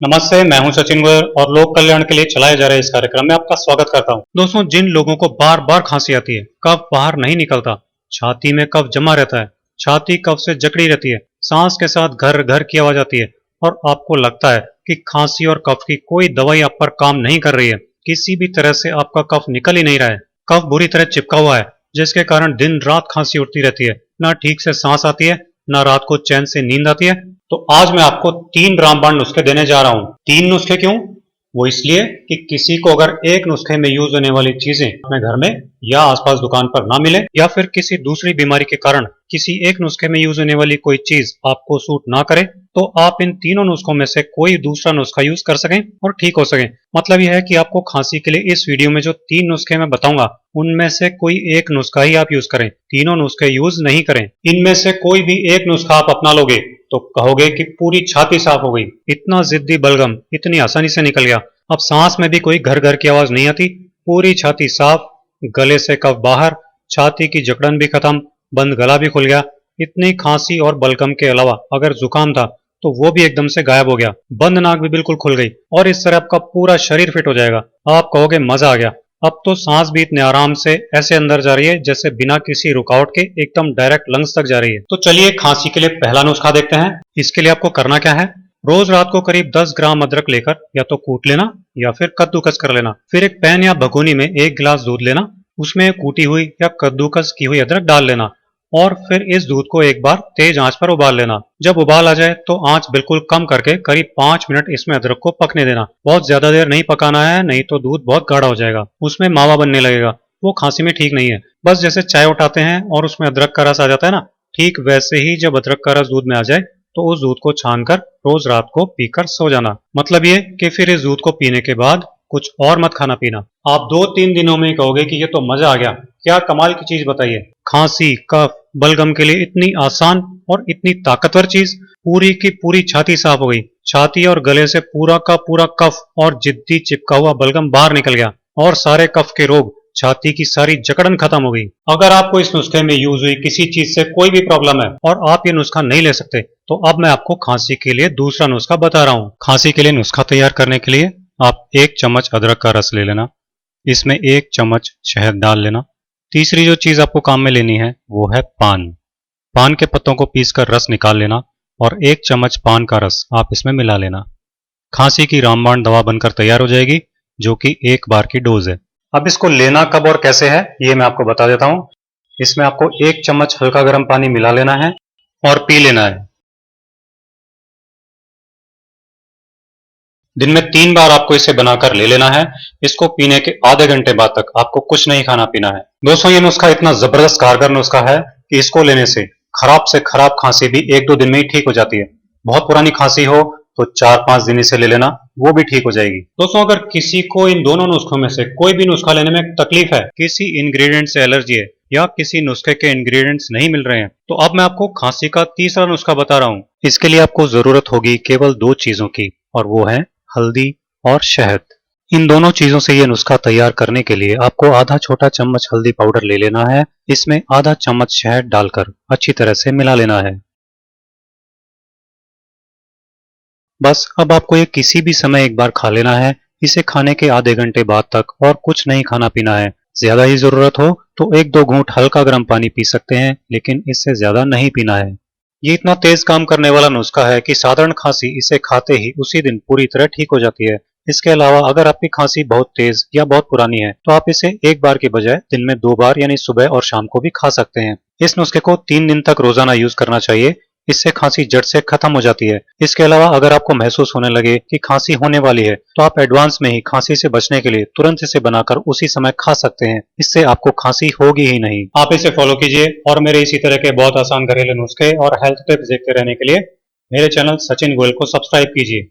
नमस्ते, मैं हूं सचिन गोयल और लोक कल्याण के लिए चलाए जा रहे इस कार्यक्रम में आपका स्वागत करता हूं। दोस्तों, जिन लोगों को बार बार खांसी आती है, कफ बाहर नहीं निकलता, छाती में कफ जमा रहता है, छाती कफ से जकड़ी रहती है, सांस के साथ घर घर की आवाज आती है और आपको लगता है कि खांसी और कफ की कोई दवाई आप पर काम नहीं कर रही है, किसी भी तरह से आपका कफ निकल ही नहीं रहा है, कफ बुरी तरह चिपका हुआ है, जिसके कारण दिन रात खांसी उठती रहती है, ना ठीक से सांस आती है, ना रात को चैन से नींद आती है। तो आज मैं आपको 3 रामबाण नुस्खे देने जा रहा हूं। 3 नुस्खे क्यों? वो इसलिए कि किसी को अगर एक नुस्खे में यूज होने वाली चीजें अपने घर में या आसपास दुकान पर ना मिले, या फिर किसी दूसरी बीमारी के कारण किसी एक नुस्खे में यूज होने वाली कोई चीज आपको सूट ना करे, तो आप इन तीनों नुस्खों में से कोई दूसरा नुस्खा यूज कर सकें और ठीक हो सकें। मतलब यह है कि आपको खांसी के लिए इस वीडियो में जो 3 नुस्खे मैं बताऊंगा, उनमें से कोई एक नुस्खा ही आप यूज करें, तीनों नुस्खे यूज नहीं करें। इनमें से कोई भी एक नुस्खा आप अपना लोगे तो कहोगे कि पूरी छाती साफ हो गई, इतना जिद्दी बलगम इतनी आसानी से निकल गया। अब सांस में भी कोई घर घर की आवाज नहीं आती, पूरी छाती साफ, गले से कफ बाहर, छाती की जकड़न भी खत्म, बंद गला भी खुल गया। इतनी खांसी और बलगम के अलावा अगर जुकाम था तो वो भी एकदम से गायब हो गया, बंद नाक भी बिल्कुल खुल गई और इस तरह आपका पूरा शरीर फिट हो जाएगा। आप कहोगे मजा आ गया। अब तो सांस भी इतने आराम से ऐसे अंदर जा रही है जैसे बिना किसी रुकावट के एकदम डायरेक्ट लंग्स तक जा रही है। तो चलिए खांसी के लिए पहला नुस्खा देखते हैं। इसके लिए आपको करना क्या है? रोज रात को करीब 10 ग्राम अदरक लेकर या तो कूट लेना या फिर कद्दूकस कर लेना। फिर एक पैन या भगोनी में 1 गिलास दूध लेना, उसमें कूटी हुई या कद्दूकस की हुई अदरक डाल लेना और फिर इस दूध को एक बार तेज आंच पर उबाल लेना। जब उबाल आ जाए तो आंच बिल्कुल कम करके करीब 5 मिनट इसमें अदरक को पकने देना। बहुत ज्यादा देर नहीं पकाना है, नहीं तो दूध बहुत गाढ़ा हो जाएगा, उसमें मावा बनने लगेगा, वो खांसी में ठीक नहीं है। बस जैसे चाय उठाते हैं और उसमें अदरक का रस आ जाता है ना, ठीक वैसे ही जब अदरक का रस दूध में आ जाए तो उस दूध को छानकर रोज रात को पीकर सो जाना। मतलब ये कि फिर इस दूध को पीने के बाद कुछ और मत खाना पीना। आप 2-3 दिनों में कहोगे कि ये तो मजा आ गया, क्या कमाल की चीज बताइए। खांसी, कफ, बलगम के लिए इतनी आसान और इतनी ताकतवर चीज। पूरी की पूरी छाती साफ हो गई, छाती और गले से पूरा का पूरा कफ और जिद्दी चिपका हुआ बलगम बाहर निकल गया और सारे कफ के रोग, छाती की सारी जकड़न खत्म हो गई। अगर आपको इस नुस्खे में यूज हुई किसी चीज से कोई भी प्रॉब्लम है और आप ये नुस्खा नहीं ले सकते, तो अब मैं आपको खांसी के लिए दूसरा नुस्खा बता रहा हूँ। खांसी के लिए नुस्खा तैयार करने के लिए आप 1 चम्मच अदरक का रस ले लेना, इसमें 1 चम्मच शहद डाल लेना। तीसरी जो चीज आपको काम में लेनी है वो है पान। पान के पत्तों को पीसकर रस निकाल लेना और 1 चम्मच पान का रस आप इसमें मिला लेना। खांसी की रामबाण दवा बनकर तैयार हो जाएगी, जो कि 1 बार की डोज है। अब इसको लेना कब और कैसे है ये मैं आपको बता देता हूं। इसमें आपको 1 चम्मच हल्का गर्म पानी मिला लेना है और पी लेना है। दिन में 3 बार आपको इसे बनाकर ले लेना है। इसको पीने के आधे घंटे बाद तक आपको कुछ नहीं खाना पीना है। दोस्तों, ये नुस्खा इतना जबरदस्त कारगर नुस्खा है कि इसको लेने से खराब से खराब खांसी भी 1-2 दिन में ही ठीक हो जाती है। बहुत पुरानी खांसी हो तो 4-5 दिन इसे ले लेना, वो भी ठीक हो जाएगी। दोस्तों, अगर किसी को इन दोनों नुस्खों में से कोई भी नुस्खा लेने में तकलीफ है, किसी इंग्रेडिएंट से एलर्जी है या किसी नुस्खे के इंग्रेडिएंट्स नहीं मिल रहे हैं, तो अब मैं आपको खांसी का तीसरा नुस्खा बता रहा हूं। इसके लिए आपको जरूरत होगी केवल 2 चीजों की, और वो है हल्दी और शहद। इन दोनों चीजों से यह नुस्खा तैयार करने के लिए आपको आधा छोटा चम्मच हल्दी पाउडर ले लेना है, इसमें आधा चम्मच शहद डालकर अच्छी तरह से मिला लेना है। बस अब आपको ये किसी भी समय एक बार खा लेना है। इसे खाने के आधे घंटे बाद तक और कुछ नहीं खाना पीना है। ज्यादा ही जरूरत हो तो 1-2 घूंट हल्का गर्म पानी पी सकते हैं, लेकिन इससे ज्यादा नहीं पीना है। ये इतना तेज काम करने वाला नुस्खा है कि साधारण खांसी इसे खाते ही उसी दिन पूरी तरह ठीक हो जाती है। इसके अलावा अगर आपकी खांसी बहुत तेज या बहुत पुरानी है तो आप इसे 1 बार के बजाय दिन में 2 बार यानी सुबह और शाम को भी खा सकते हैं। इस नुस्खे को 3 दिन तक रोजाना यूज करना चाहिए, इससे खांसी जड़ से खत्म हो जाती है। इसके अलावा अगर आपको महसूस होने लगे कि खांसी होने वाली है तो आप एडवांस में ही खांसी से बचने के लिए तुरंत इसे बनाकर उसी समय खा सकते हैं। इससे आपको खांसी होगी ही नहीं। आप इसे फॉलो कीजिए और मेरे इसी तरह के बहुत आसान घरेलू नुस्खे और हेल्थ टिप्स देखते रहने के लिए मेरे चैनल सचिन गोयल को सब्सक्राइब कीजिए।